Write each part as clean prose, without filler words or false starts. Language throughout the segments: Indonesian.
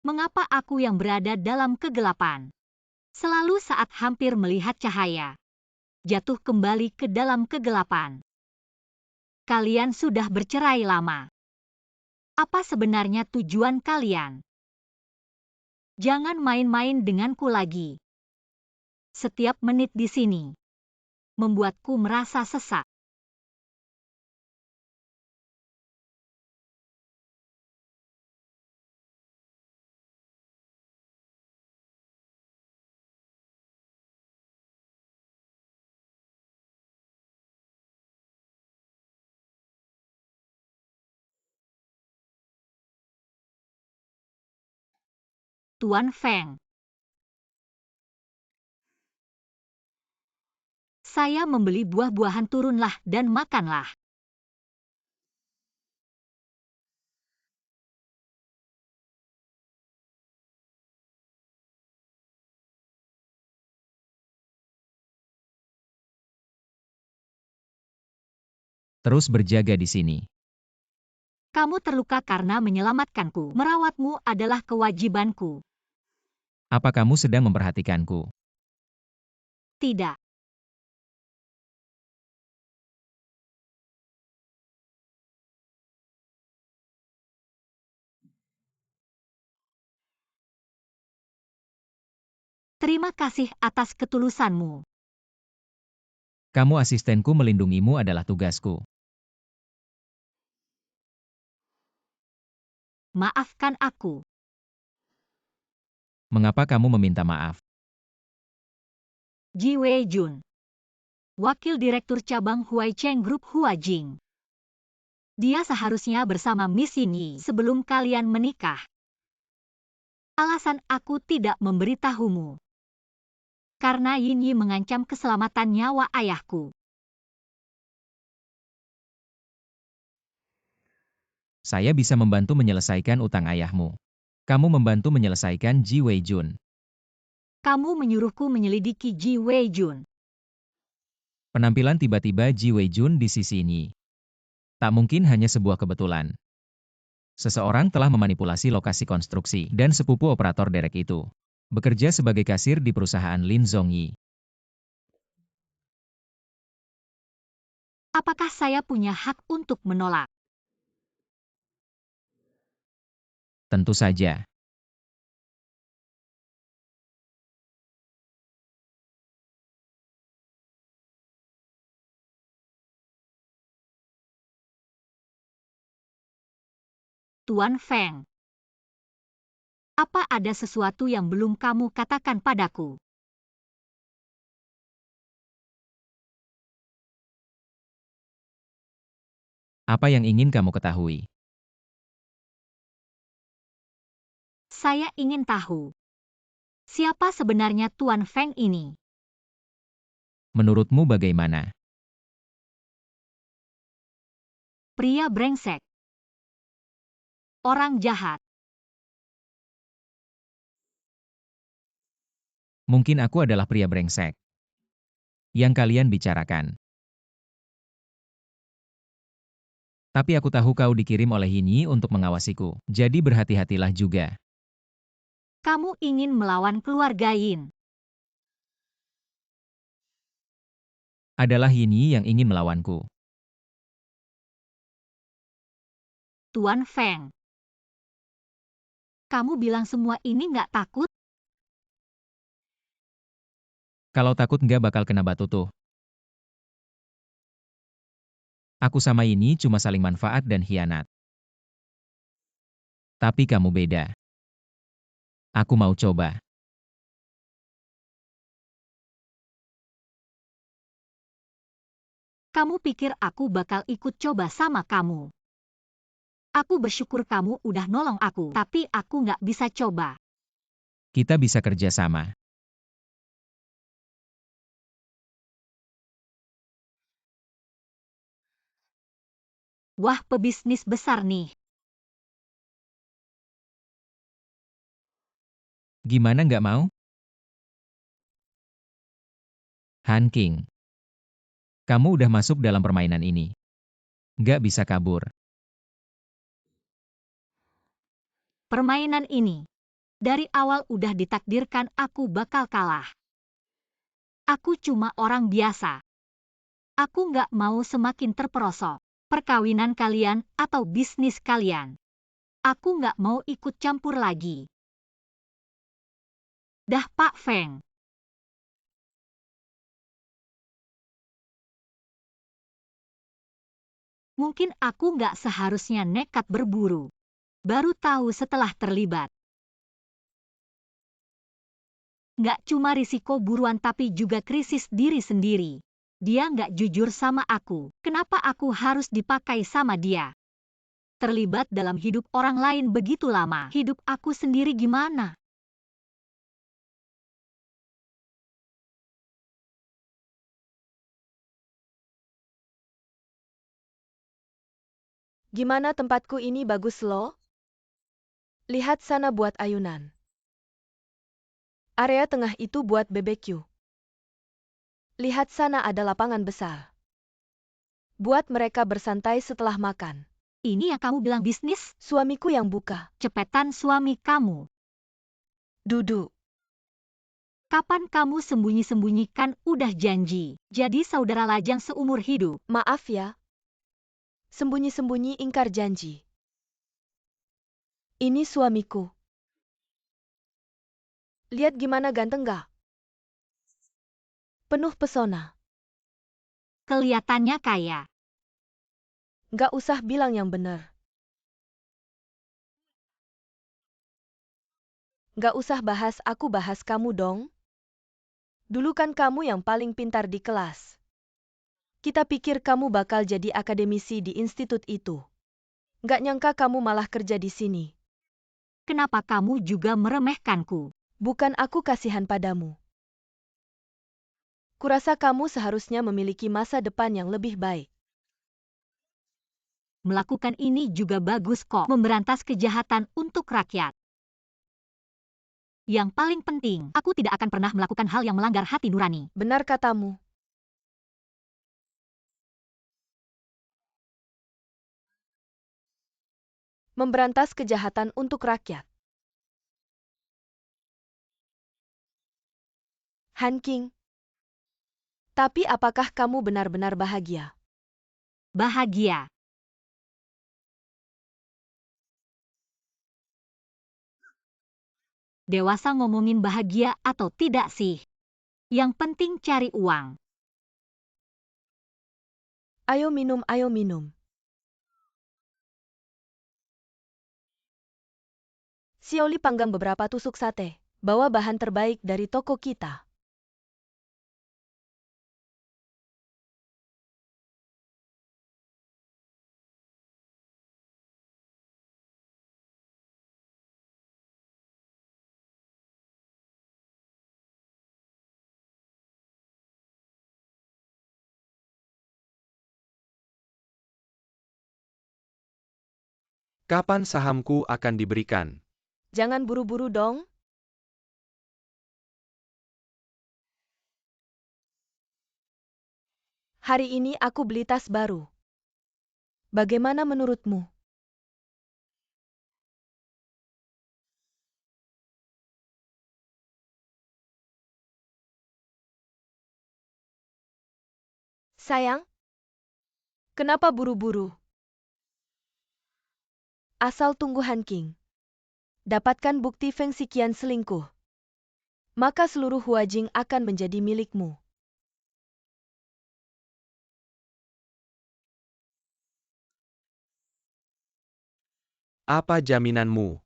Mengapa aku yang berada dalam kegelapan? Selalu saat hampir melihat cahaya, jatuh kembali ke dalam kegelapan. Kalian sudah bercerai lama. Apa sebenarnya tujuan kalian? Jangan main-main denganku lagi. Setiap menit di sini membuatku merasa sesak. Tuan Feng. Saya membeli buah-buahan, turunlah dan makanlah. Terus berjaga di sini. Kamu terluka karena menyelamatkanku. Merawatmu adalah kewajibanku. Apa kamu sedang memperhatikanku? Tidak. Terima kasih atas ketulusanmu. Kamu asistenku, melindungimu adalah tugasku. Maafkan aku. Mengapa kamu meminta maaf? Ji Wei Jun, Wakil Direktur Cabang Huaicheng Group Huajing. Dia seharusnya bersama Miss Yin Yi sebelum kalian menikah. Alasan aku tidak memberitahumu. Karena Yin Yi mengancam keselamatan nyawa ayahku. Saya bisa membantu menyelesaikan utang ayahmu. Kamu membantu menyelesaikan Ji Wei Jun. Kamu menyuruhku menyelidiki Ji Wei Jun. Penampilan tiba-tiba Ji Wei Jun di sisi ini. Tak mungkin hanya sebuah kebetulan. Seseorang telah memanipulasi lokasi konstruksi dan sepupu operator derek itu. Bekerja sebagai kasir di perusahaan Lin Zhongyi. Apakah saya punya hak untuk menolak? Tentu saja. Tuan Feng. Apa ada sesuatu yang belum kamu katakan padaku? Apa yang ingin kamu ketahui? Saya ingin tahu. Siapa sebenarnya Tuan Feng ini? Menurutmu bagaimana? Pria brengsek. Orang jahat. Mungkin aku adalah pria brengsek yang kalian bicarakan. Tapi aku tahu kau dikirim oleh Yin Yi untuk mengawasiku, jadi berhati-hatilah juga. Kamu ingin melawan keluarga Yin. Adalah Yin Yi yang ingin melawanku. Tuan Feng. Kamu bilang semua ini nggak takut? Kalau takut nggak bakal kena batu tuh. Aku sama ini cuma saling manfaat dan khianat. Tapi kamu beda. Aku mau coba. Kamu pikir aku bakal ikut coba sama kamu? Aku bersyukur kamu udah nolong aku, tapi aku nggak bisa coba. Kita bisa kerja sama. Wah, pebisnis besar nih. Gimana nggak mau? Han King. Kamu udah masuk dalam permainan ini. Nggak bisa kabur. Permainan ini. Dari awal udah ditakdirkan aku bakal kalah. Aku cuma orang biasa. Aku nggak mau semakin terperosok. Perkawinan kalian atau bisnis kalian. Aku nggak mau ikut campur lagi. Dah Pak Feng. Mungkin aku nggak seharusnya nekat berburu. Baru tahu setelah terlibat. Nggak cuma risiko buruan tapi juga krisis diri sendiri. Dia nggak jujur sama aku. Kenapa aku harus dipakai sama dia? Terlibat dalam hidup orang lain begitu lama. Hidup aku sendiri gimana? Gimana tempatku ini bagus loh? Lihat sana buat ayunan. Area tengah itu buat BBQ. Lihat sana ada lapangan besar. Buat mereka bersantai setelah makan. Ini yang kamu bilang bisnis? Suamiku yang buka. Cepetan suami kamu. Duduk. Kapan kamu sembunyi-sembunyikan udah janji. Jadi saudara lajang seumur hidup. Maaf ya. Sembunyi-sembunyi ingkar janji. Ini suamiku. Lihat gimana ganteng gak? Penuh pesona. Kelihatannya kaya. Gak usah bilang yang bener. Gak usah bahas aku bahas kamu dong. Dulu kan kamu yang paling pintar di kelas. Kita pikir kamu bakal jadi akademisi di institut itu. Gak nyangka kamu malah kerja di sini. Kenapa kamu juga meremehkanku? Bukan aku kasihan padamu. Kurasa kamu seharusnya memiliki masa depan yang lebih baik. Melakukan ini juga bagus kok. Memberantas kejahatan untuk rakyat. Yang paling penting, aku tidak akan pernah melakukan hal yang melanggar hati nurani. Benar katamu. Memberantas kejahatan untuk rakyat. Han King. Tapi apakah kamu benar-benar bahagia? Bahagia. Dewasa ngomongin bahagia atau tidak sih? Yang penting cari uang. Ayo minum, ayo minum. Sioli panggang beberapa tusuk sate. Bawa bahan terbaik dari toko kita. Kapan sahamku akan diberikan? Jangan buru-buru dong. Hari ini aku beli tas baru. Bagaimana menurutmu? Sayang, kenapa buru-buru? Asal tunggu Han King. Dapatkan bukti Feng Xiqian selingkuh. Maka seluruh Huajing akan menjadi milikmu. Apa jaminanmu?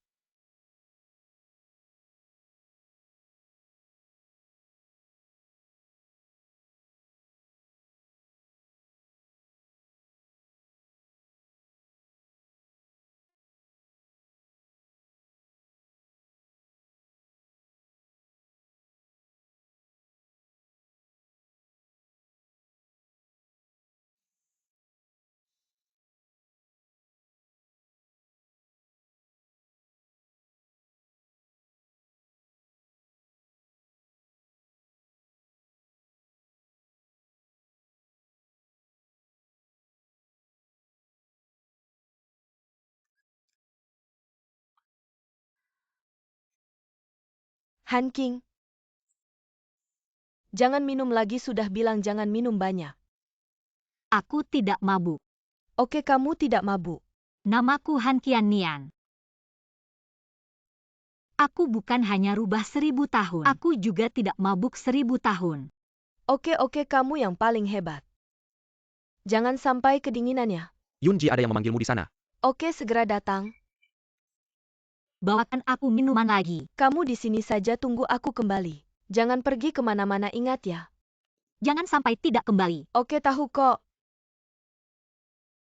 Han King. Jangan minum lagi, sudah bilang jangan minum banyak. Aku tidak mabuk. Oke, kamu tidak mabuk. Namaku Han Qian Nian. Aku bukan hanya rubah 1000 tahun. Aku juga tidak mabuk 1000 tahun. Oke, kamu yang paling hebat. Jangan sampai kedinginannya. Yunji, ada yang memanggilmu di sana. Oke, segera datang. Bawakan aku minuman lagi. Kamu di sini saja, tunggu aku kembali. Jangan pergi kemana-mana, ingat ya. Jangan sampai tidak kembali. Oke, tahu kok.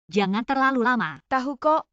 Jangan terlalu lama. Tahu kok.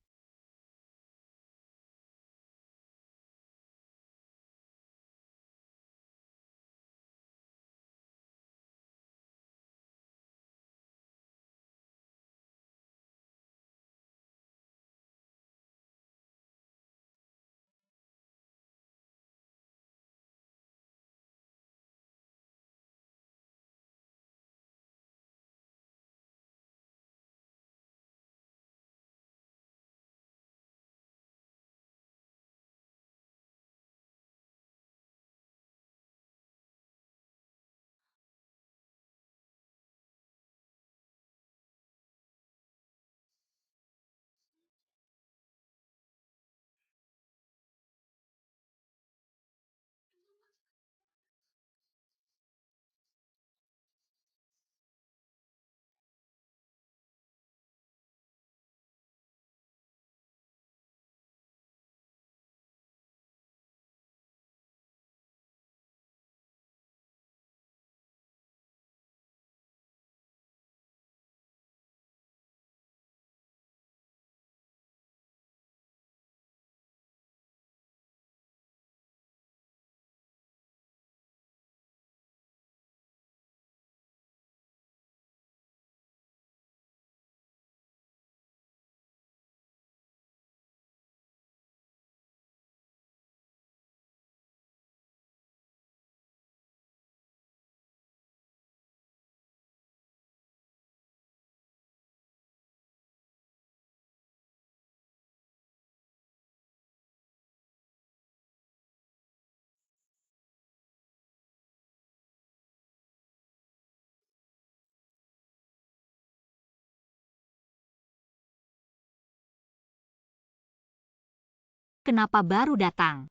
Kenapa baru datang?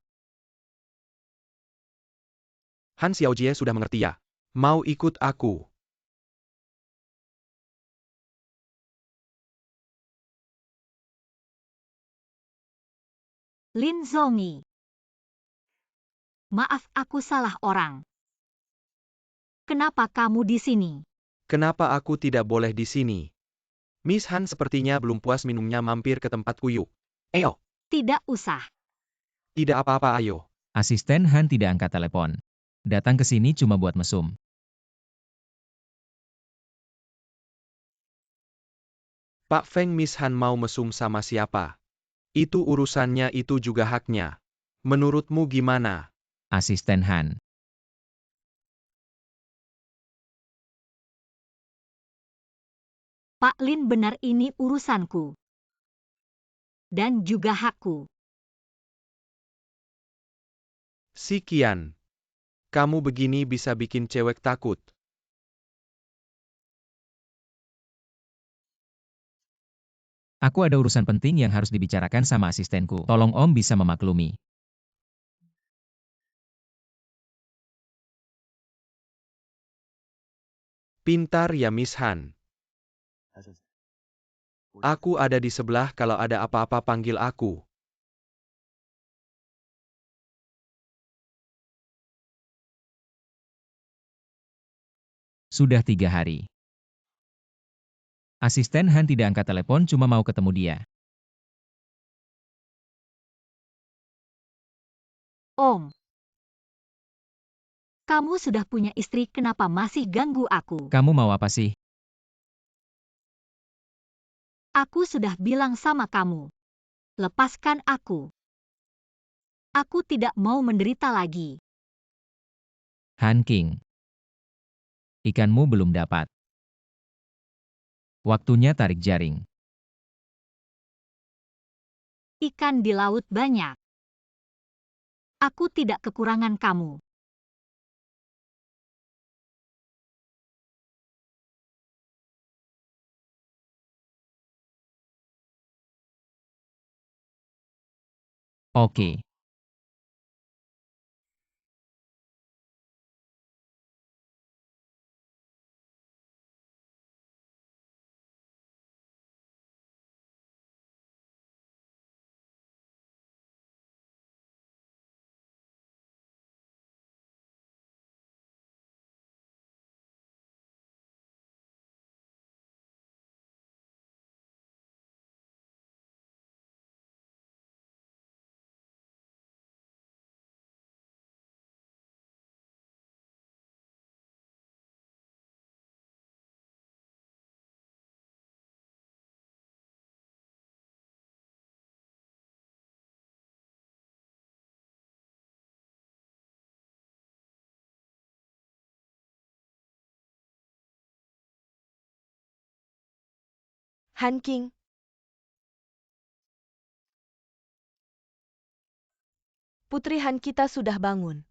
Han Xiaojie sudah mengerti ya. Mau ikut aku. Lin Zongi. Maaf, aku salah orang. Kenapa kamu di sini? Kenapa aku tidak boleh di sini? Miss Han sepertinya belum puas minumnya, mampir ke tempatku yuk. Ayo. Tidak usah. Tidak apa-apa, ayo. Asisten Han tidak angkat telepon. Datang ke sini cuma buat mesum. Pak Feng, Miss Han mau mesum sama siapa? Itu urusannya, itu juga haknya. Menurutmu gimana? Asisten Han. Pak Lin, benar ini urusanku. Dan juga hakku. Si Qian. Kamu begini bisa bikin cewek takut. Aku ada urusan penting yang harus dibicarakan sama asistenku. Tolong Om bisa memaklumi. Pintar ya, Miss Han. Aku ada di sebelah, kalau ada apa-apa panggil aku. Sudah 3 hari. Asisten Han tidak angkat telepon, cuma mau ketemu dia. Om. Kamu sudah punya istri, kenapa masih ganggu aku? Kamu mau apa sih? Aku sudah bilang sama kamu. Lepaskan aku. Aku tidak mau menderita lagi. Han King. Ikanmu belum dapat. Waktunya tarik jaring. Ikan di laut banyak. Aku tidak kekurangan kamu. Oke. Han King, Putri Han kita sudah bangun.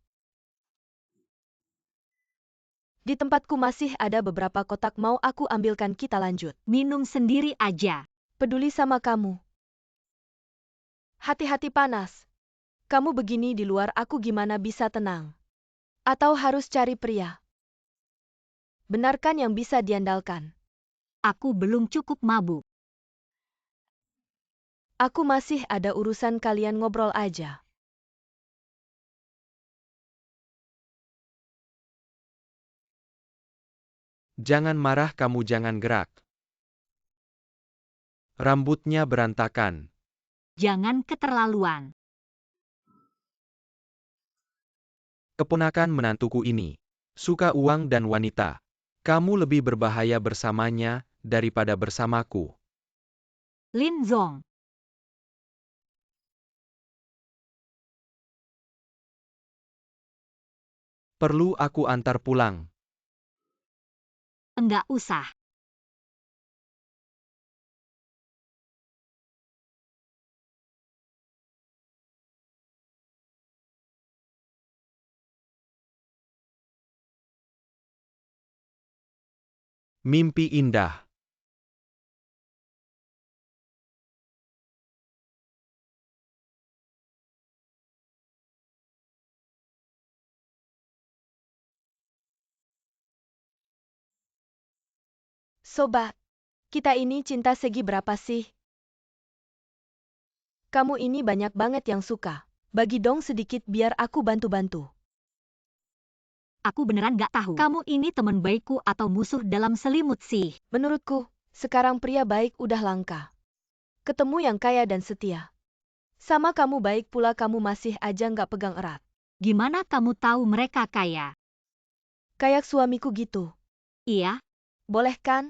Di tempatku masih ada beberapa kotak, mau aku ambilkan, kita lanjut. Minum sendiri aja. Peduli sama kamu. Hati-hati panas. Kamu begini di luar, aku gimana bisa tenang? Atau harus cari pria? Benarkan yang bisa diandalkan. Aku belum cukup mabuk. Aku masih ada urusan, kalian ngobrol aja. Jangan marah, kamu jangan gerak. Rambutnya berantakan. Jangan keterlaluan. Keponakan menantuku ini suka uang dan wanita. Kamu lebih berbahaya bersamanya daripada bersamaku. Lin Zong. Perlu aku antar pulang? Enggak usah. Mimpi indah. Sobat, kita ini cinta segi berapa sih? Kamu ini banyak banget yang suka. Bagi dong sedikit biar aku bantu-bantu. Aku beneran gak tahu. Kamu ini teman baikku atau musuh dalam selimut sih? Menurutku, sekarang pria baik udah langka. Ketemu yang kaya dan setia. Sama kamu baik pula, kamu masih aja nggak pegang erat. Gimana kamu tahu mereka kaya? Kayak suamiku gitu. Iya, Boleh kan?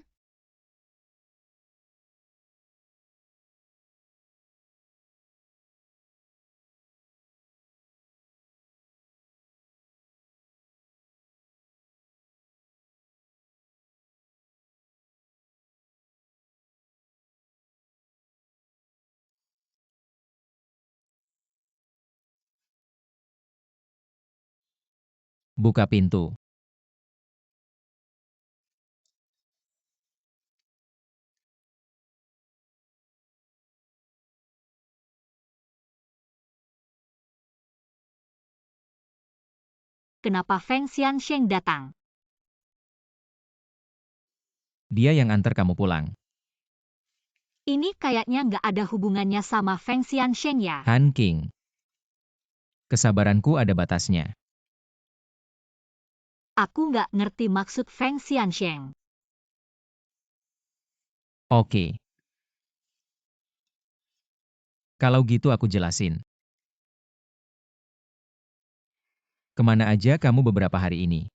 Buka pintu. kenapa Feng Xiansheng datang? Dia yang antar kamu pulang. Ini kayaknya nggak ada hubungannya sama Feng Xiansheng ya. Han King. Kesabaranku ada batasnya. Aku nggak ngerti maksud Feng Xiansheng. Oke. Kalau gitu aku jelasin. Kemana aja kamu beberapa hari ini?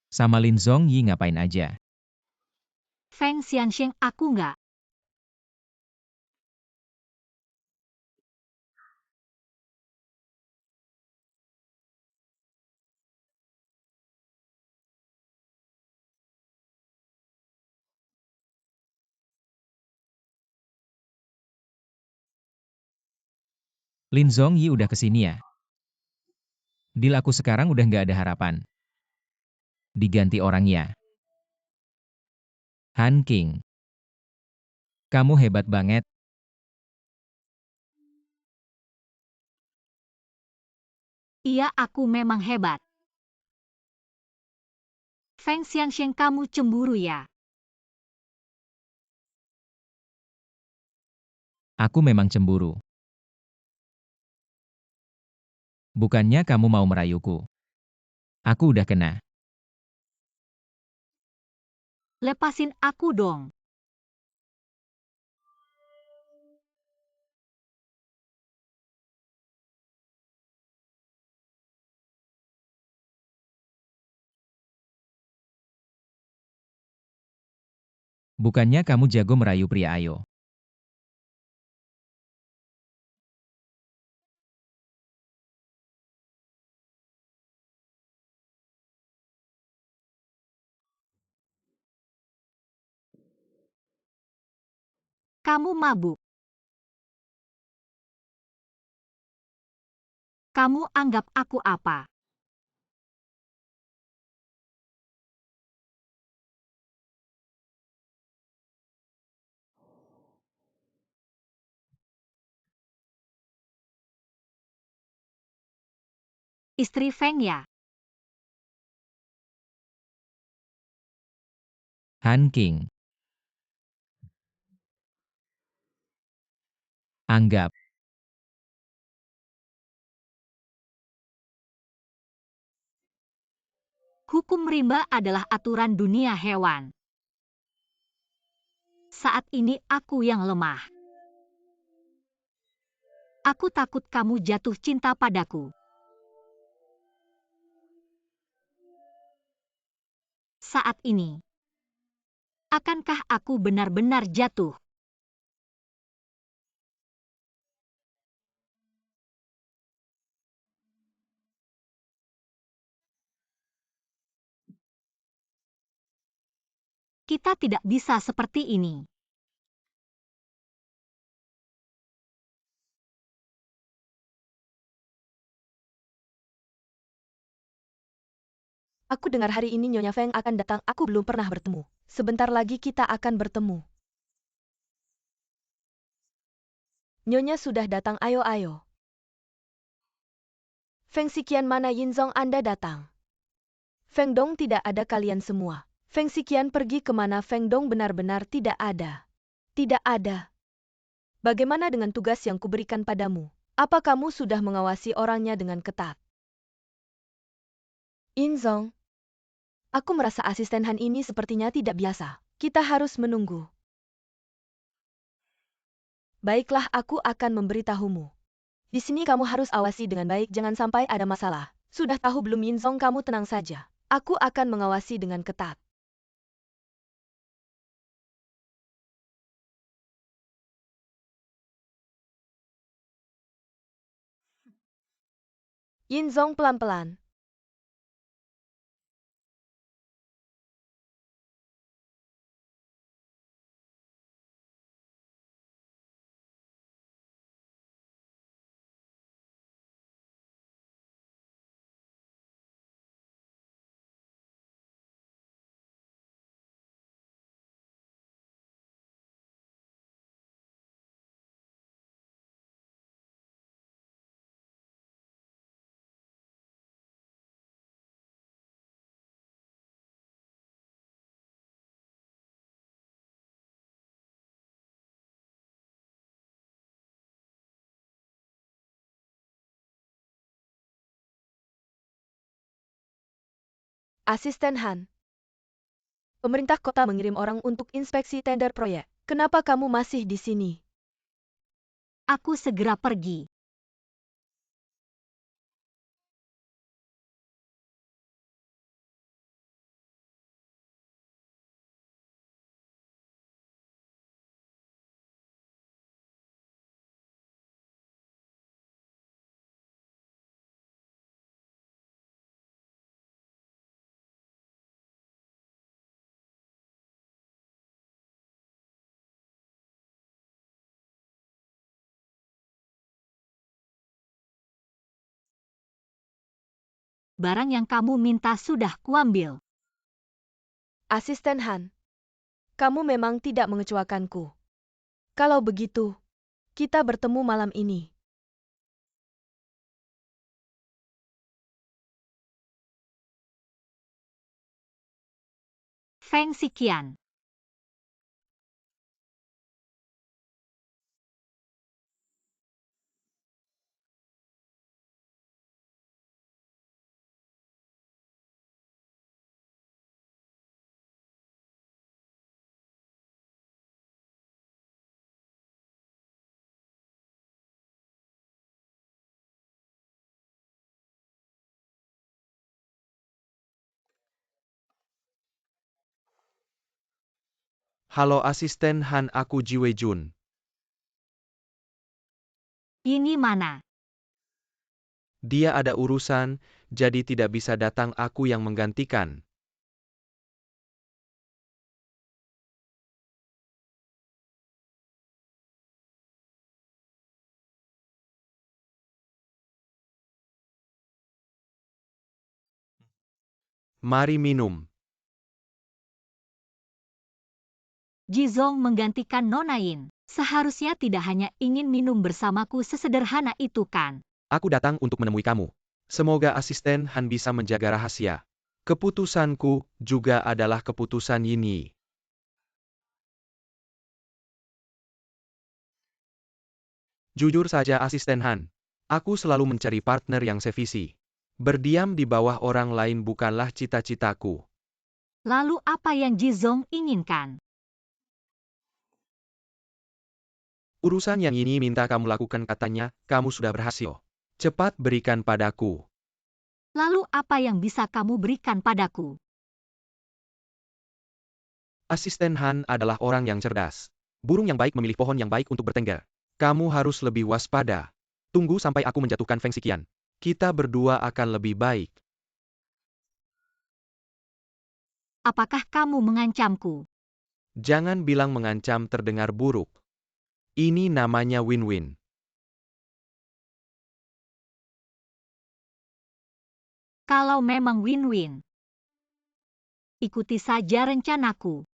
Sama Lin Zong Yi ngapain aja? Feng Xiansheng aku nggak. Lin Zong Yi udah kesini ya? Deal aku sekarang udah nggak ada harapan. Diganti orangnya. Han King. Kamu hebat banget. Iya, aku memang hebat. Feng Xianxiang, kamu cemburu ya? Aku memang cemburu. Bukannya kamu mau merayuku. Aku udah kena. Lepasin aku dong. Bukannya kamu jago merayu pria, ayo. Kamu mabuk. Kamu anggap aku apa? Istri Feng ya? Han King. Anggap. Hukum rimba adalah aturan dunia hewan. Saat ini aku yang lemah. Aku takut kamu jatuh cinta padaku. Saat ini, akankah aku benar-benar jatuh? Kita tidak bisa seperti ini. Aku dengar hari ini Nyonya Feng akan datang. Aku belum pernah bertemu. Sebentar lagi kita akan bertemu. Nyonya sudah datang, ayo. Feng Xiqian, mana Yinzong Anda datang? Feng Dong, tidak ada kalian semua. Feng Xiqian pergi kemana? Feng Dong benar-benar tidak ada. Tidak ada. Bagaimana dengan tugas yang kuberikan padamu? Apa kamu sudah mengawasi orangnya dengan ketat? Yinzong, aku merasa asisten Han ini sepertinya tidak biasa. Kita harus menunggu. Baiklah, aku akan memberitahumu. Di sini kamu harus awasi dengan baik, jangan sampai ada masalah. Sudah tahu belum Yinzong? Kamu tenang saja. Aku akan mengawasi dengan ketat. Yinzong pelan-pelan. Asisten Han. Pemerintah kota mengirim orang untuk inspeksi tender proyek. Kenapa kamu masih di sini? Aku segera pergi. barang yang kamu minta sudah kuambil. Asisten Han, kamu memang tidak mengecewakanku. Kalau begitu, kita bertemu malam ini. Feng Xiqian. Halo asisten Han, aku Ji Wei Jun. Ini mana? Dia ada urusan, jadi tidak bisa datang, aku yang menggantikan. Mari minum. Jizong menggantikan Nona Yin. Seharusnya tidak hanya ingin minum bersamaku sesederhana itu kan? Aku datang untuk menemui kamu. Semoga asisten Han bisa menjaga rahasia. Keputusanku juga adalah keputusan Yin Yi. Jujur saja asisten Han, aku selalu mencari partner yang sevisi. Berdiam di bawah orang lain bukanlah cita-citaku. Lalu apa yang Jizong inginkan? Urusan yang ini minta kamu lakukan, katanya, kamu sudah berhasil. Cepat berikan padaku. Lalu apa yang bisa kamu berikan padaku? Asisten Han adalah orang yang cerdas. Burung yang baik memilih pohon yang baik untuk bertengger. Kamu harus lebih waspada. Tunggu sampai aku menjatuhkan Feng Xiqian. Kita berdua akan lebih baik. Apakah kamu mengancamku? Jangan bilang mengancam, terdengar buruk. Ini namanya win-win. Kalau memang win-win, ikuti saja rencanaku.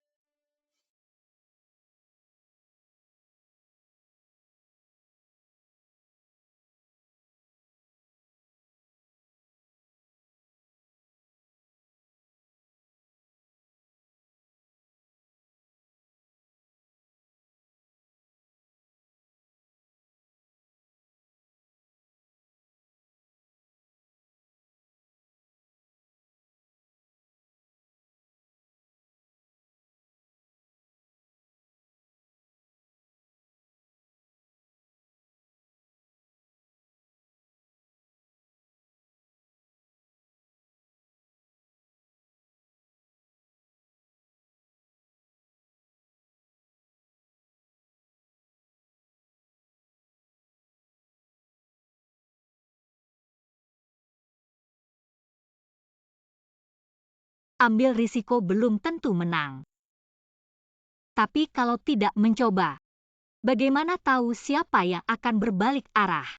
Ambil risiko belum tentu menang. Tapi kalau tidak mencoba, bagaimana tahu siapa yang akan berbalik arah?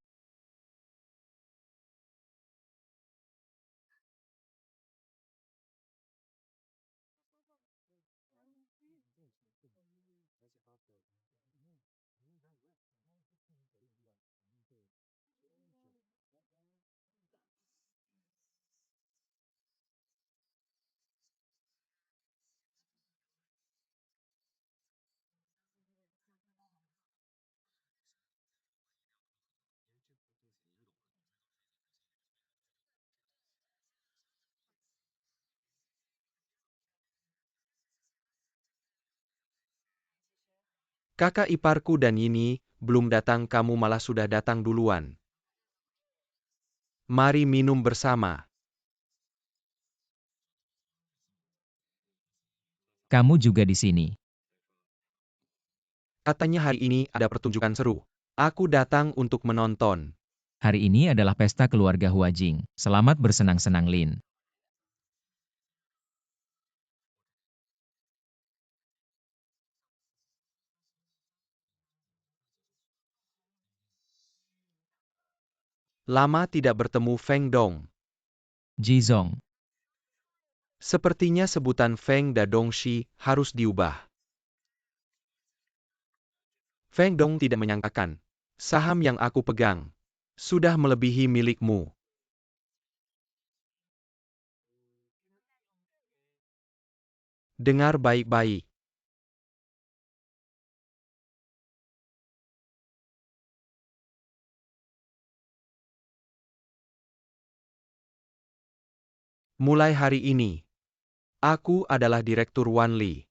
Kakak iparku dan Yini, belum datang, kamu malah sudah datang duluan. Mari minum bersama. Kamu juga di sini. Katanya hari ini ada pertunjukan seru. Aku datang untuk menonton. Hari ini adalah pesta keluarga Huajing. Selamat bersenang-senang, Lin. Lama tidak bertemu Feng Dong. Jizong. Sepertinya sebutan Feng Dadongshi harus diubah. Feng Dong tidak menyangkakan. Saham yang aku pegang sudah melebihi milikmu. Dengar baik-baik. Mulai hari ini, aku adalah Direktur Wanli.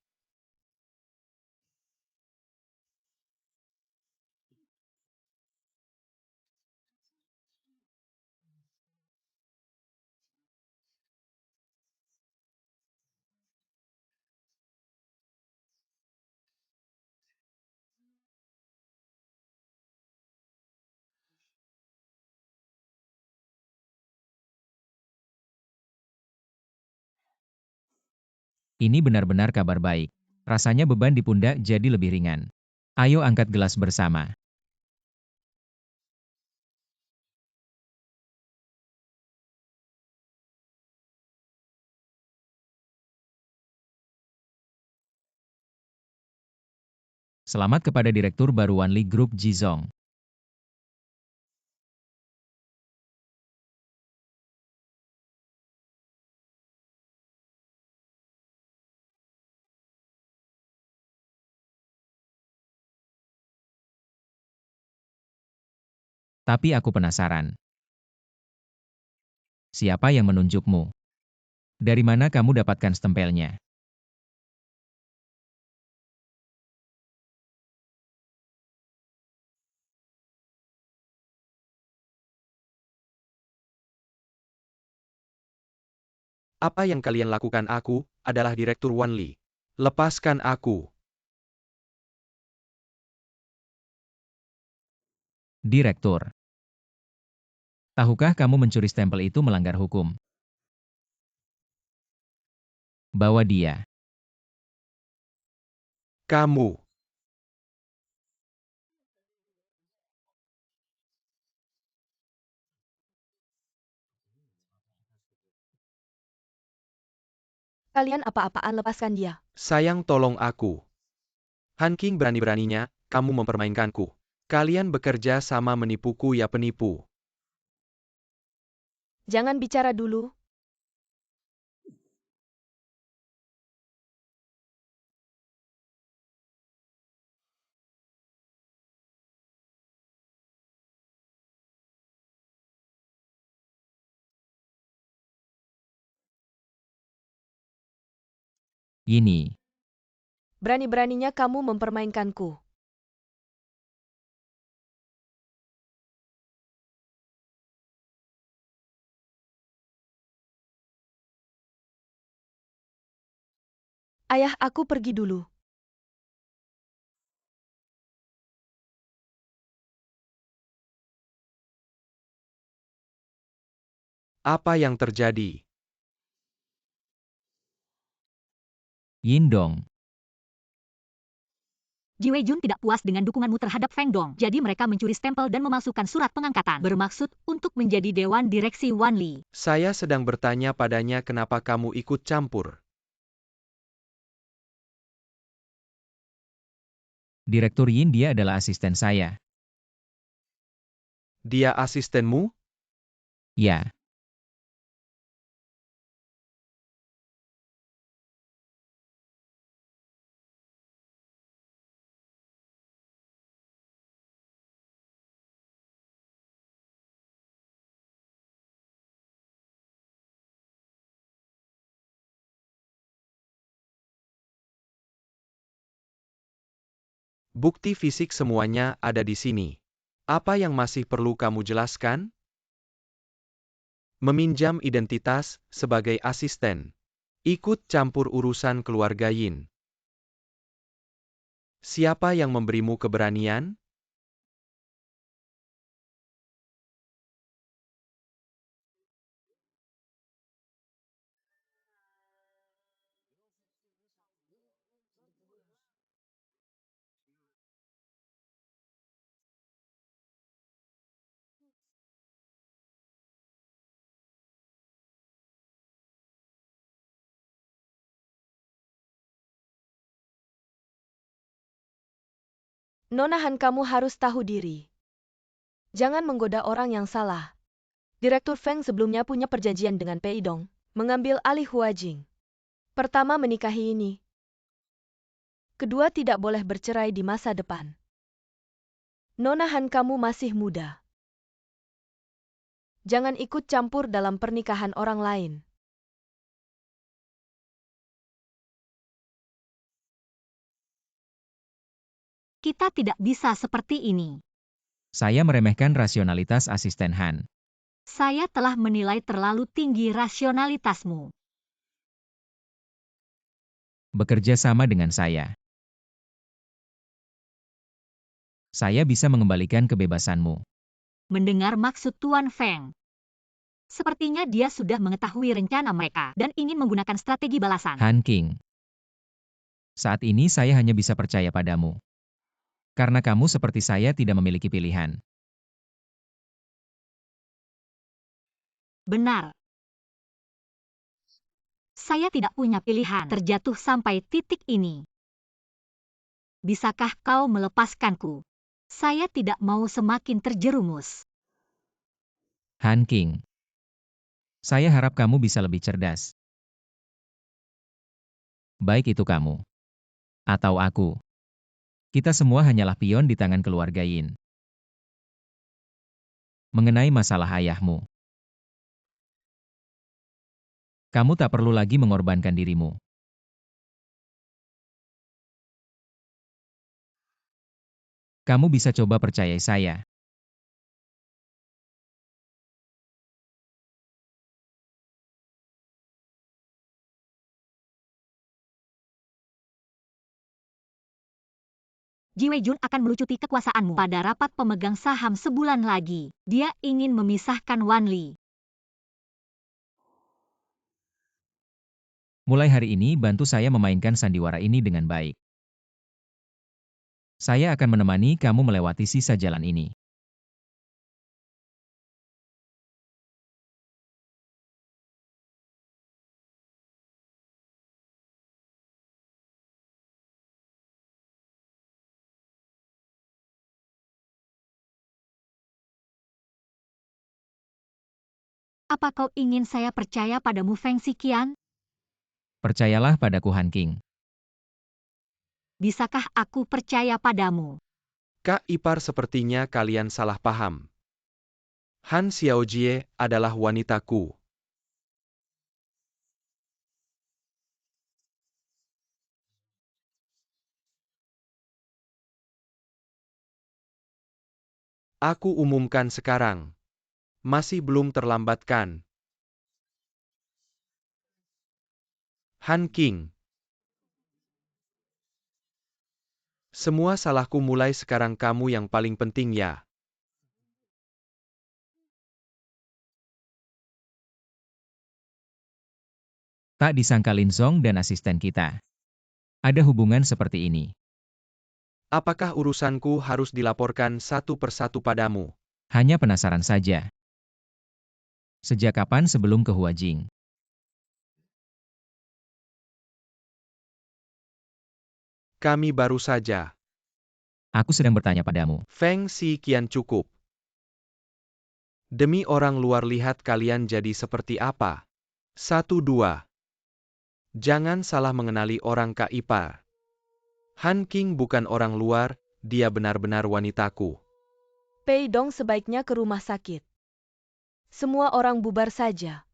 Ini benar-benar kabar baik. Rasanya beban di pundak jadi lebih ringan. Ayo angkat gelas bersama. Selamat kepada Direktur baru Wanli Group Jizong. Tapi aku penasaran. Siapa yang menunjukmu? Dari mana kamu dapatkan stempelnya? Apa yang kalian lakukan aku adalah Direktur Wanli. Lepaskan aku. Direktur. Tahukah kamu mencuri stempel itu melanggar hukum? Bawa dia. Kamu. Kalian apa-apaan lepaskan dia. Sayang tolong aku. Han King berani-beraninya, kamu mempermainkanku. Kalian bekerja sama menipuku ya penipu. Jangan bicara dulu. Ini. Berani-beraninya kamu mempermainkanku. Ayah aku pergi dulu. Apa yang terjadi? Yindong. Ji Weijun tidak puas dengan dukunganmu terhadap Feng Dong. Jadi mereka mencuri stempel dan memalsukan surat pengangkatan. Bermaksud untuk menjadi Dewan Direksi Wanli. Saya sedang bertanya padanya kenapa kamu ikut campur. Direktur Yin dia adalah asisten saya. Dia asistenmu? Ya. Bukti fisik semuanya ada di sini. Apa yang masih perlu kamu jelaskan? Meminjam identitas sebagai asisten. Ikut campur urusan keluarga Yin. Siapa yang memberimu keberanian? Nona Han, kamu harus tahu diri. Jangan menggoda orang yang salah. Direktur Feng sebelumnya punya perjanjian dengan Pei Dong, mengambil alih Huajing. Pertama, menikahi ini. Kedua, tidak boleh bercerai di masa depan. Nona Han, kamu masih muda. Jangan ikut campur dalam pernikahan orang lain. Kita tidak bisa seperti ini. Saya meremehkan rasionalitas asisten Han. Saya telah menilai terlalu tinggi rasionalitasmu. Bekerja sama dengan saya. Saya bisa mengembalikan kebebasanmu. Mendengar maksud Tuan Feng. Sepertinya dia sudah mengetahui rencana mereka dan ingin menggunakan strategi balasan. Han King. Saat ini saya hanya bisa percaya padamu. Karena kamu seperti saya tidak memiliki pilihan. Benar. Saya tidak punya pilihan terjatuh sampai titik ini. Bisakah kau melepaskanku? Saya tidak mau semakin terjerumus. Han King. Saya harap kamu bisa lebih cerdas. Baik itu kamu. Atau aku. Kita semua hanyalah pion di tangan keluarga Yin. Mengenai masalah ayahmu. Kamu tak perlu lagi mengorbankan dirimu. Kamu bisa coba percayai saya. Ji Weijun akan melucuti kekuasaanmu pada rapat pemegang saham sebulan lagi. Dia ingin memisahkan Wan Li. Mulai hari ini bantu saya memainkan sandiwara ini dengan baik. Saya akan menemani kamu melewati sisa jalan ini. Apa kau ingin saya percaya padamu, Feng Xiqian? Percayalah padaku Han King. Bisakah aku percaya padamu? Kak ipar, sepertinya kalian salah paham. Han Xiaojie adalah wanitaku. Aku umumkan sekarang. Masih belum terlambat kan? Han King. Semua salahku mulai sekarang, kamu yang paling penting ya. Tak disangka Lin Song dan asisten kita. Ada hubungan seperti ini. Apakah urusanku harus dilaporkan satu persatu padamu? Hanya penasaran saja. Sejak kapan sebelum ke Huajing? Kami baru saja. Aku sedang bertanya padamu. Feng Xiqian, cukup. Demi orang luar, lihat kalian jadi seperti apa. 1-2. Jangan salah mengenali orang Kak ipar. Han King bukan orang luar, dia benar-benar wanitaku. Pei Dong sebaiknya ke rumah sakit. Semua orang bubar saja.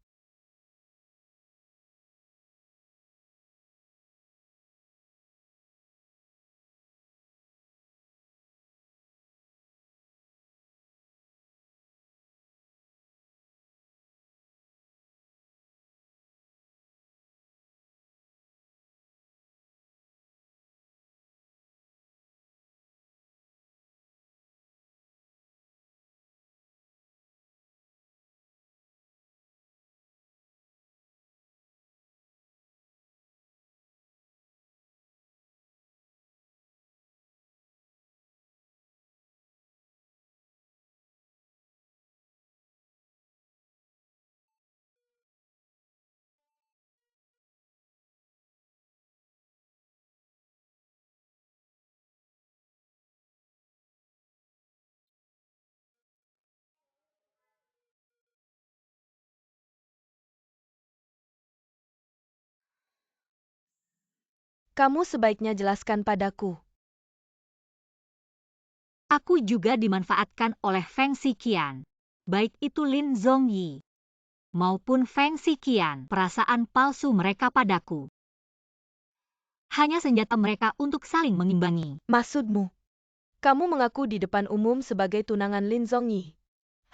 Kamu sebaiknya jelaskan padaku. Aku juga dimanfaatkan oleh Feng Xiqian. Baik itu Lin Zongyi maupun Feng Xiqian, perasaan palsu mereka padaku hanya senjata mereka untuk saling mengimbangi. Maksudmu, kamu mengaku di depan umum sebagai tunangan Lin Zongyi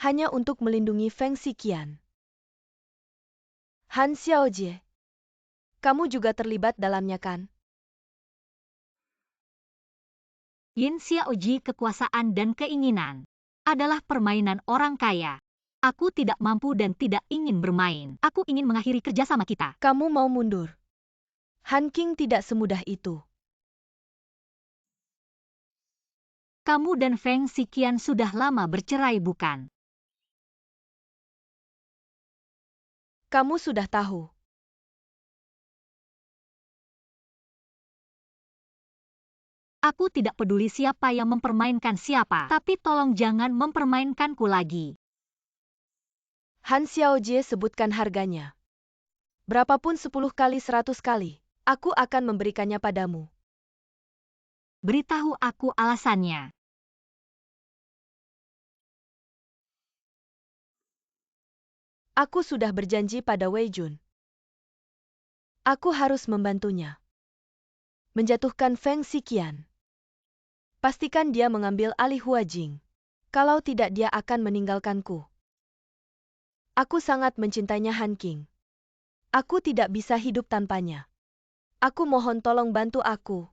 hanya untuk melindungi Feng Xiqian. Han Xiaojie, kamu juga terlibat dalamnya kan? Yin Xiaoji, kekuasaan dan keinginan adalah permainan orang kaya. Aku tidak mampu dan tidak ingin bermain. Aku ingin mengakhiri kerjasama kita. Kamu mau mundur. Han King tidak semudah itu. Kamu dan Feng Xiqian sudah lama bercerai, bukan? Kamu sudah tahu. Aku tidak peduli siapa yang mempermainkan siapa, tapi tolong jangan mempermainkanku lagi. Han Xiaojie, sebutkan harganya. Berapapun 10 kali 100 kali, aku akan memberikannya padamu. Beritahu aku alasannya. Aku sudah berjanji pada Wei Jun. Aku harus membantunya menjatuhkan Feng Xiqian. Pastikan dia mengambil alih Hua Jing. Kalau tidak, dia akan meninggalkanku. Aku sangat mencintainya Han King. Aku tidak bisa hidup tanpanya. Aku mohon tolong bantu aku.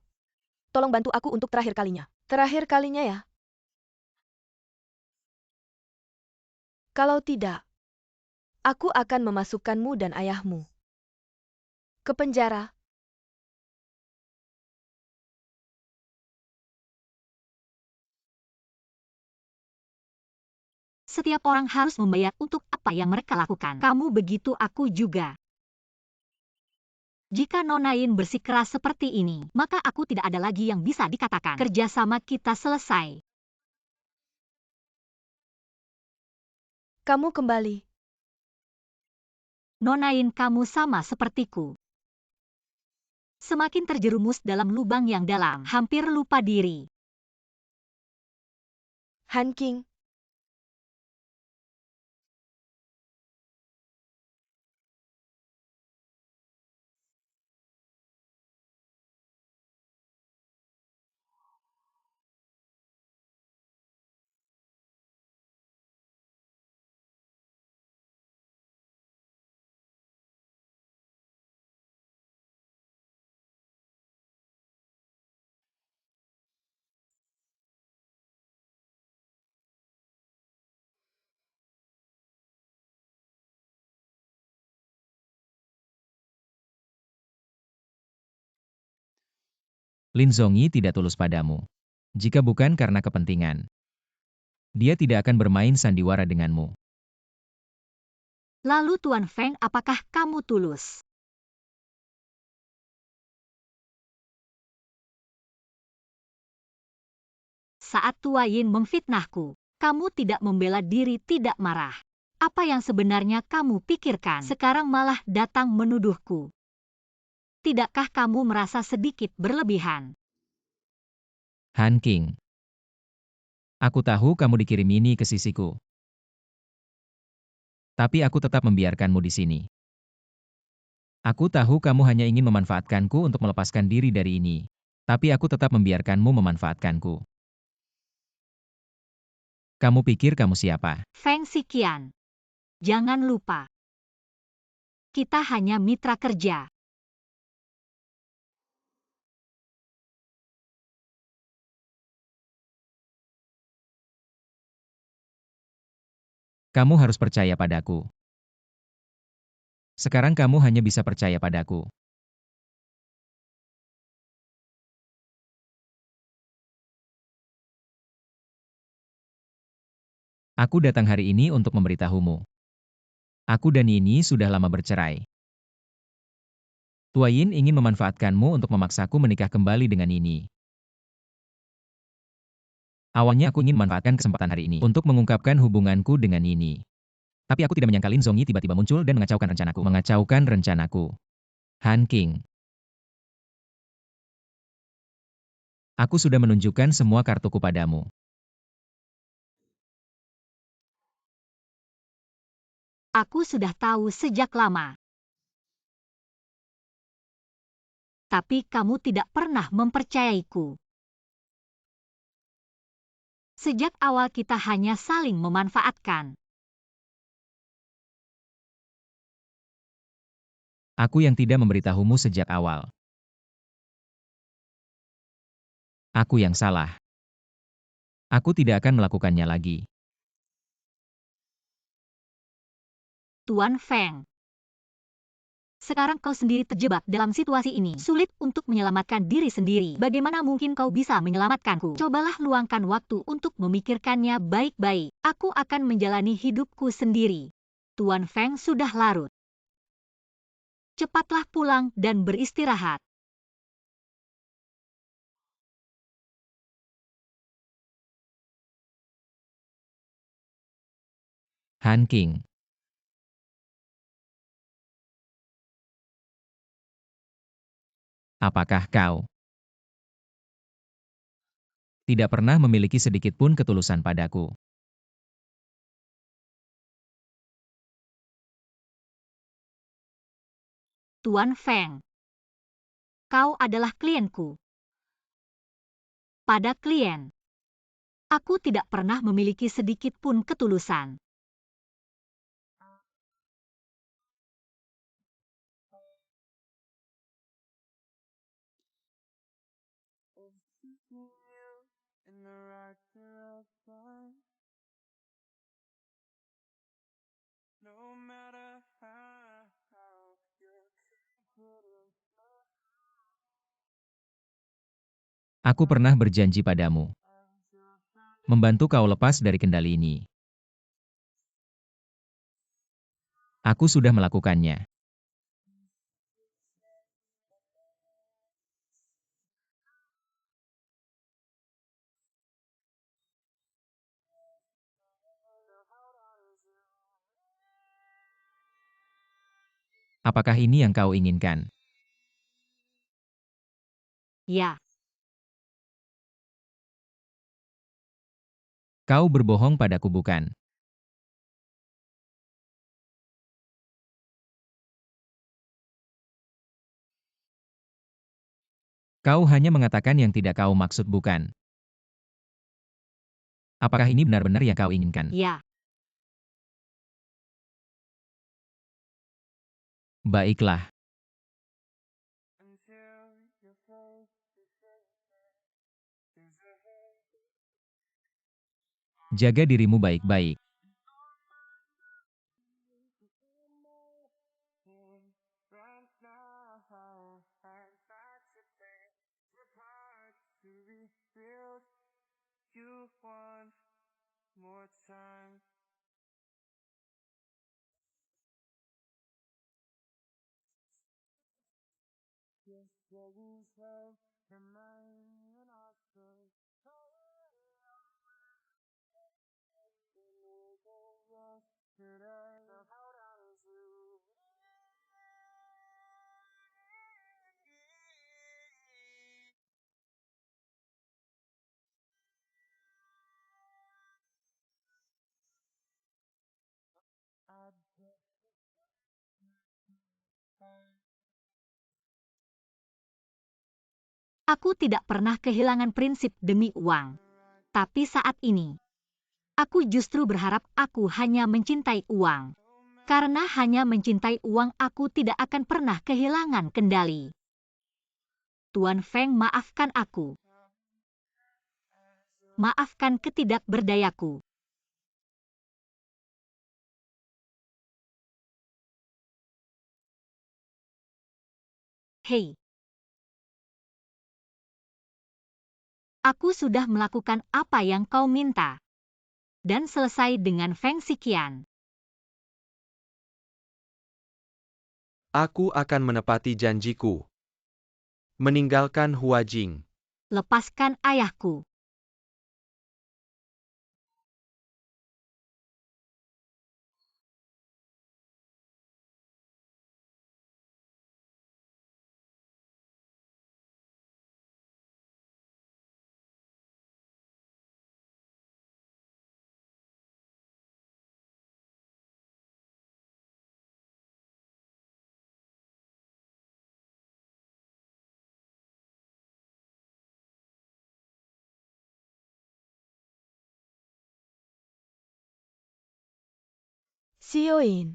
Tolong bantu aku untuk terakhir kalinya. Terakhir kalinya ya? Kalau tidak, aku akan memasukkanmu dan ayahmu ke penjara. Setiap orang harus membayar untuk apa yang mereka lakukan. Kamu begitu, aku juga. Jika Nonain bersikeras seperti ini, maka aku tidak ada lagi yang bisa dikatakan. Kerjasama kita selesai. Kamu kembali. Nonain, kamu sama sepertiku. Semakin terjerumus dalam lubang yang dalam, hampir lupa diri. Han King. Lin Zongyi tidak tulus padamu. Jika bukan karena kepentingan, dia tidak akan bermain sandiwara denganmu. Lalu Tuan Feng, apakah kamu tulus? Saat Tua Yin memfitnahku, kamu tidak membela diri, tidak marah. Apa yang sebenarnya kamu pikirkan? Sekarang malah datang menuduhku. Tidakkah kamu merasa sedikit berlebihan? Han King, aku tahu kamu dikirim ini ke sisiku. Tapi aku tetap membiarkanmu di sini. Aku tahu kamu hanya ingin memanfaatkanku untuk melepaskan diri dari ini. Tapi aku tetap membiarkanmu memanfaatkanku. Kamu pikir kamu siapa? Feng Xiqian, jangan lupa. Kita hanya mitra kerja. Kamu harus percaya padaku. Sekarang kamu hanya bisa percaya padaku. Aku datang hari ini untuk memberitahumu. Aku dan Nini sudah lama bercerai. Tua Yin ingin memanfaatkanmu untuk memaksaku menikah kembali dengan Nini. Awalnya aku ingin memanfaatkan kesempatan hari ini untuk mengungkapkan hubunganku dengan Nini. Tapi aku tidak menyangka Lin Zongyi tiba-tiba muncul dan mengacaukan rencanaku. Han King. Aku sudah menunjukkan semua kartuku padamu. Aku sudah tahu sejak lama. Tapi kamu tidak pernah mempercayaiku. Sejak awal kita hanya saling memanfaatkan. Aku yang tidak memberitahumu sejak awal. Aku yang salah. Aku tidak akan melakukannya lagi. Tuan Feng. Sekarang kau sendiri terjebak dalam situasi ini. Sulit untuk menyelamatkan diri sendiri. Bagaimana mungkin kau bisa menyelamatkanku? Cobalah luangkan waktu untuk memikirkannya baik-baik. Aku akan menjalani hidupku sendiri. Tuan Feng sudah larut. Cepatlah pulang dan beristirahat. Han King. Apakah kau tidak pernah memiliki sedikit pun ketulusan padaku? Tuan Feng. Kau adalah klienku. Pada klien, aku tidak pernah memiliki sedikit pun ketulusan. Aku pernah berjanji padamu, membantu kau lepas dari kendali ini. Aku sudah melakukannya. Apakah ini yang kau inginkan? Ya, Kau berbohong padaku, bukan? Kau hanya mengatakan yang tidak kau maksud, bukan? Apakah ini benar-benar yang kau inginkan? ya. Baiklah. Jaga dirimu baik-baik. Aku tidak pernah kehilangan prinsip demi uang. Tapi saat ini, aku justru berharap aku hanya mencintai uang. Karena hanya mencintai uang, aku tidak akan pernah kehilangan kendali. Tuan Feng, maafkan aku. Maafkan ketidakberdayaku. Hei. Aku sudah melakukan apa yang kau minta. Dan selesai dengan Feng Xiqian. Aku akan menepati janjiku. Meninggalkan Huajing. Lepaskan ayahku. Sioin.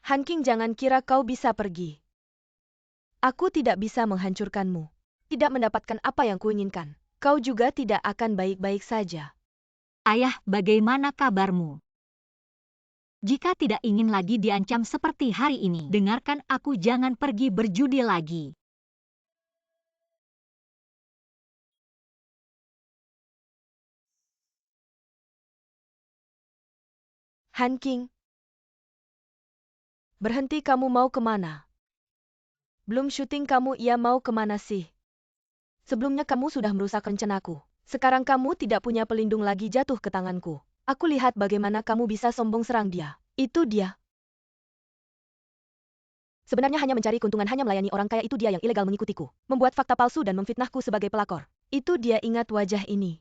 Hanking, jangan kira kau bisa pergi. Aku tidak bisa menghancurkanmu. Tidak mendapatkan apa yang kuinginkan. Kau juga tidak akan baik-baik saja. Ayah, bagaimana kabarmu? Jika tidak ingin lagi diancam seperti hari ini, dengarkan aku, jangan pergi berjudi lagi. Hanking. Berhenti, kamu mau kemana? Belum syuting kamu, ia mau kemana sih? Sebelumnya kamu sudah merusak rencanaku. Sekarang kamu tidak punya pelindung lagi, jatuh ke tanganku. Aku lihat bagaimana kamu bisa sombong serang dia. Itu dia. Sebenarnya hanya mencari keuntungan, hanya melayani orang kaya, itu dia yang ilegal mengikutiku. Membuat fakta palsu dan memfitnahku sebagai pelakor. Itu dia, ingat wajah ini.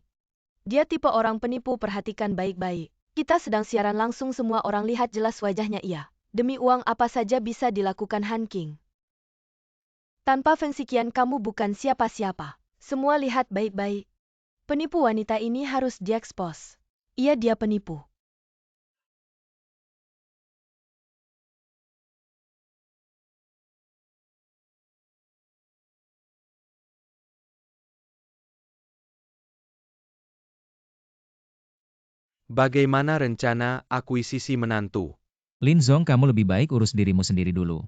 Dia tipe orang penipu, perhatikan baik-baik. Kita sedang siaran langsung, semua orang lihat jelas wajahnya ia. Demi uang apa saja bisa dilakukan Hanking. Tanpa Feng Xiqian kamu bukan siapa-siapa. Semua lihat baik-baik. Penipu wanita ini harus diekspos. Dia penipu. Bagaimana rencana akuisisi menantu? Lin Zong, kamu lebih baik urus dirimu sendiri dulu.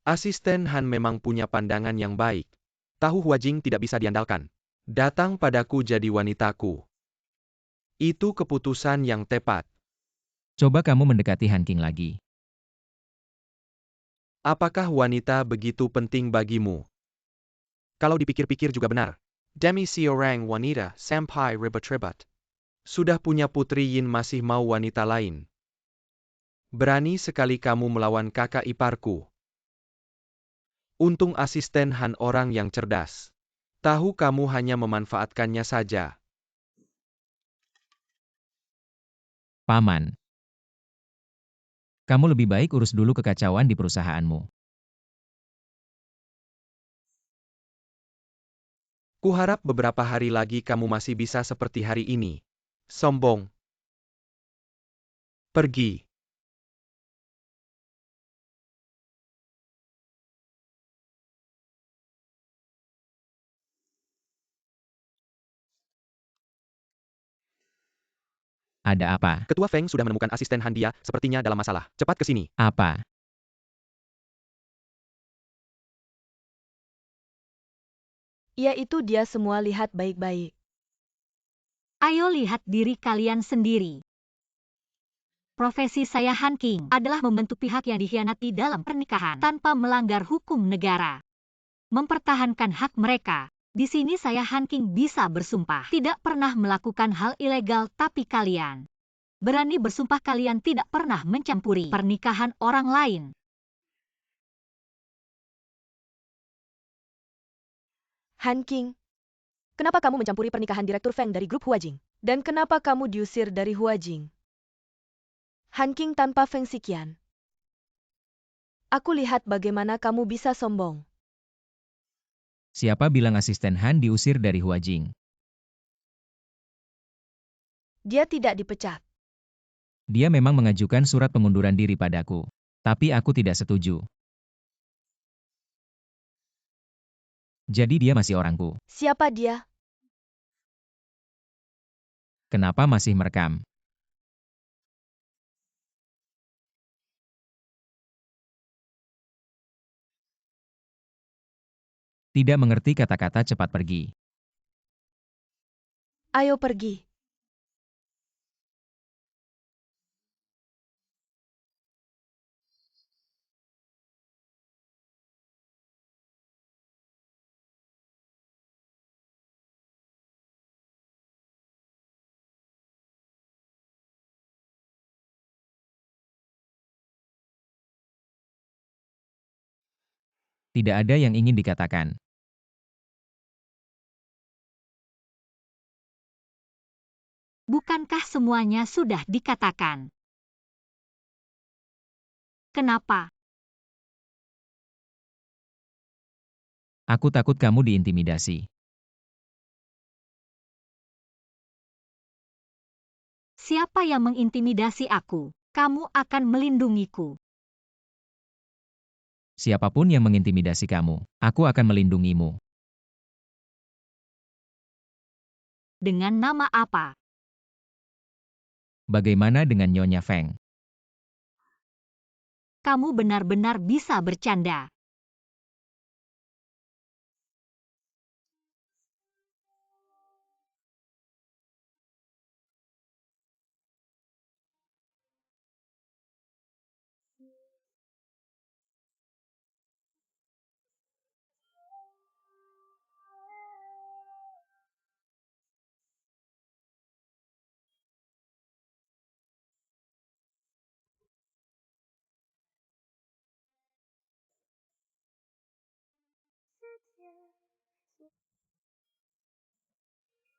Asisten Han memang punya pandangan yang baik. Tahu Huajing tidak bisa diandalkan. Datang padaku jadi wanitaku. Itu keputusan yang tepat. Coba kamu mendekati Han King lagi. Apakah wanita begitu penting bagimu? Kalau dipikir-pikir juga benar. Demi seorang wanita sampai ribet-ribet. Sudah punya putri Yin masih mau wanita lain. Berani sekali kamu melawan kakak iparku. Untung asisten Han orang yang cerdas. Tahu kamu hanya memanfaatkannya saja. Paman. Kamu lebih baik urus dulu kekacauan di perusahaanmu. Kuharap beberapa hari lagi kamu masih bisa seperti hari ini. Sombong. Pergi. Ada apa? Ketua Feng sudah menemukan asisten Han dia, sepertinya dalam masalah. Cepat ke sini. Apa? Itu dia, semua lihat baik-baik. Ayo lihat diri kalian sendiri. Profesi saya Hanking adalah membantu pihak yang dikhianati dalam pernikahan tanpa melanggar hukum negara. Mempertahankan hak mereka. Di sini saya Hanking bisa bersumpah tidak pernah melakukan hal ilegal, tapi kalian berani bersumpah kalian tidak pernah mencampuri pernikahan orang lain. Hanking. Kenapa kamu mencampuri pernikahan Direktur Feng dari grup Huajing? Dan kenapa kamu diusir dari Huajing? Hanking tanpa Feng Xiqian. Aku lihat bagaimana kamu bisa sombong. Siapa bilang asisten Han diusir dari Huajing? Dia tidak dipecat. Dia memang mengajukan surat pengunduran diri padaku. Tapi aku tidak setuju. Jadi dia masih orangku. Siapa dia? Kenapa masih merekam? Tidak mengerti kata-kata, cepat pergi. Ayo pergi. Tidak ada yang ingin dikatakan. Bukankah semuanya sudah dikatakan? Kenapa? Aku takut kamu diintimidasi. Siapa yang mengintimidasi aku? Kamu akan melindungiku. Siapapun yang mengintimidasi kamu, aku akan melindungimu. Dengan nama apa? Bagaimana dengan Nyonya Feng? Kamu benar-benar bisa bercanda.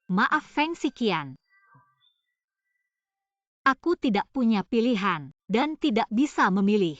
Maaf Feng Xiqian. Aku tidak punya pilihan dan tidak bisa memilih.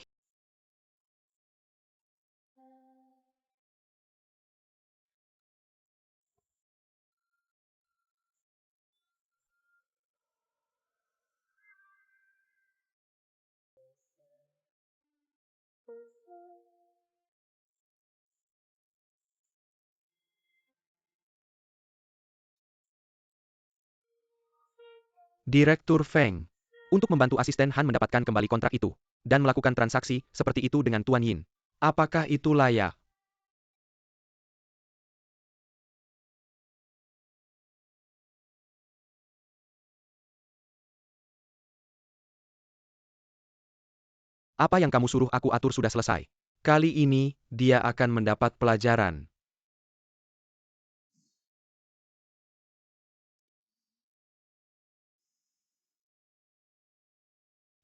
Direktur Feng. Untuk membantu asisten Han mendapatkan kembali kontrak itu, dan melakukan transaksi seperti itu dengan Tuan Yin. Apakah itu layak? Apa yang kamu suruh aku atur sudah selesai. Kali ini, dia akan mendapat pelajaran.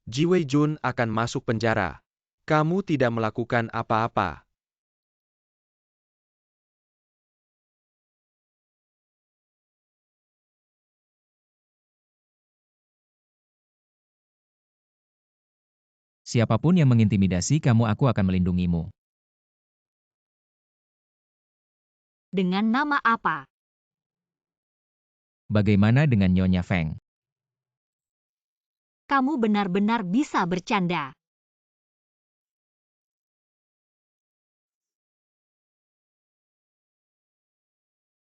Ji Wei Jun akan masuk penjara. Kamu tidak melakukan apa-apa. Siapapun yang mengintimidasi kamu, aku akan melindungimu. Dengan nama apa? Bagaimana dengan Nyonya Feng? Kamu benar-benar bisa bercanda.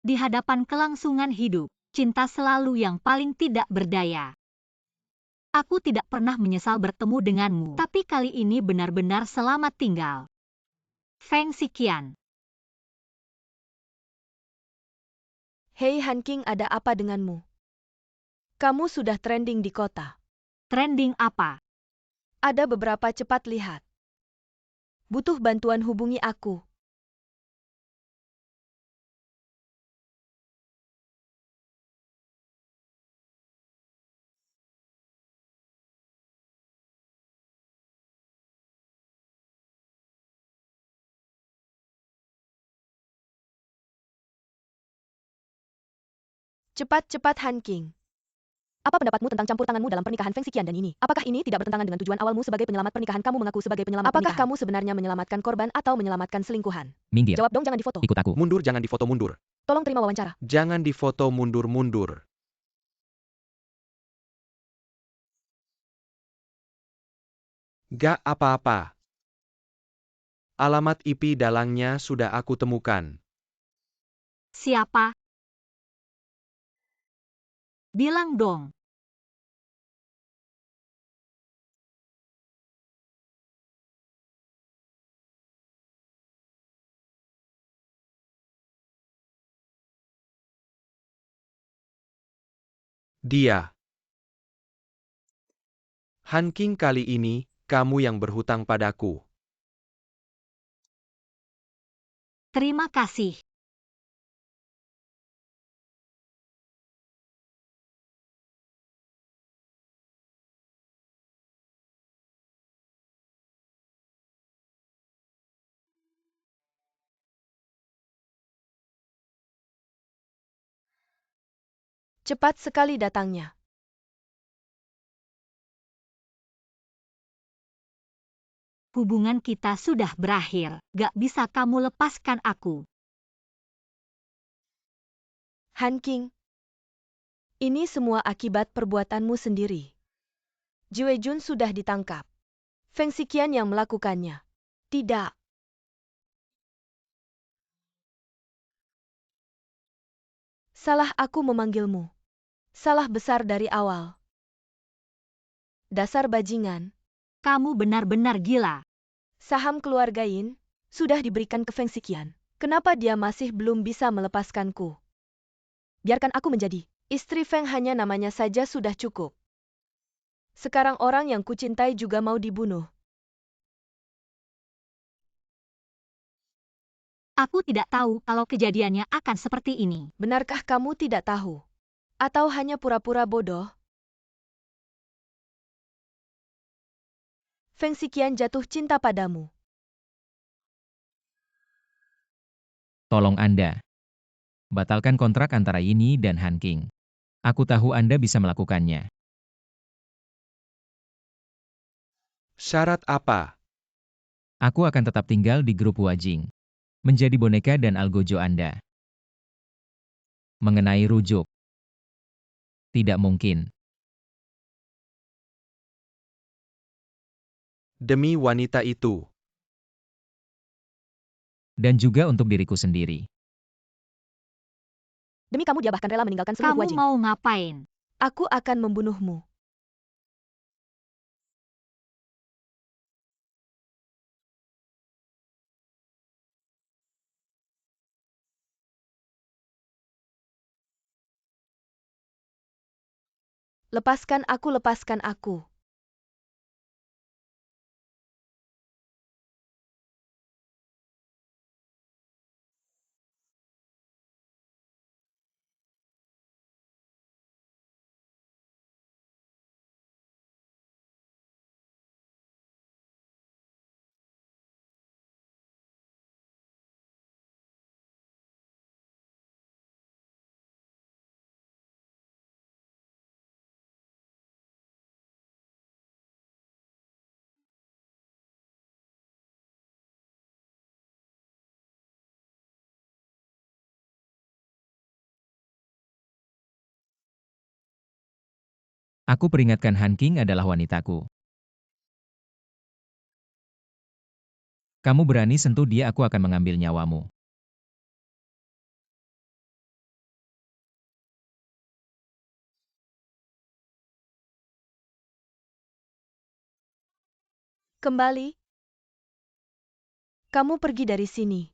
Di hadapan kelangsungan hidup, cinta selalu yang paling tidak berdaya. Aku tidak pernah menyesal bertemu denganmu, tapi kali ini benar-benar selamat tinggal. Feng Xiqian. Hei Han King, ada apa denganmu? Kamu sudah trending di kota. Trending apa? Ada beberapa, cepat lihat. Butuh bantuan, hubungi aku. Cepat-cepat Han King. Apa pendapatmu tentang campur tanganmu dalam pernikahan Feng Xiqian dan ini? Apakah ini tidak bertentangan dengan tujuan awalmu sebagai penyelamat pernikahan? Kamu mengaku sebagai penyelamat pernikahan. Apakah kamu sebenarnya menyelamatkan korban atau menyelamatkan selingkuhan? Minggir. Jawab dong, jangan difoto. Ikut aku. Mundur, jangan difoto mundur. Tolong terima wawancara. Jangan difoto mundur-mundur. Gak apa-apa. Alamat IP dalangnya sudah aku temukan. Siapa? Bilang dong. Dia. Han King, kali ini, kamu yang berhutang padaku. Terima kasih. Cepat sekali datangnya. Hubungan kita sudah berakhir. Gak bisa kamu lepaskan aku. Han King, ini semua akibat perbuatanmu sendiri. Ji Weijun sudah ditangkap. Feng Xiqian yang melakukannya. Tidak. Salah aku memanggilmu. Salah besar dari awal. Dasar bajingan. Kamu benar-benar gila. Saham keluarga Yin sudah diberikan ke Feng Xiqian. Kenapa dia masih belum bisa melepaskanku? Biarkan aku menjadi istri Feng, hanya namanya saja sudah cukup. Sekarang orang yang kucintai juga mau dibunuh. Aku tidak tahu kalau kejadiannya akan seperti ini. Benarkah kamu tidak tahu? Atau hanya pura-pura bodoh? Feng Xiqian jatuh cinta padamu. Tolong Anda. Batalkan kontrak antara Yini dan Han King. Aku tahu Anda bisa melakukannya. Syarat apa? Aku akan tetap tinggal di grup Wajing. Menjadi boneka dan algojo Anda. Mengenai rujuk. Tidak mungkin. Demi wanita itu. Dan juga untuk diriku sendiri. Demi kamu dia bahkan rela meninggalkan seluruh Kamu Wajing. mau ngapain? Aku akan membunuhmu. Lepaskan aku, lepaskan aku. Aku peringatkan Han King adalah wanitaku. Kamu berani sentuh dia, aku akan mengambil nyawamu. Kembali. Kamu pergi dari sini.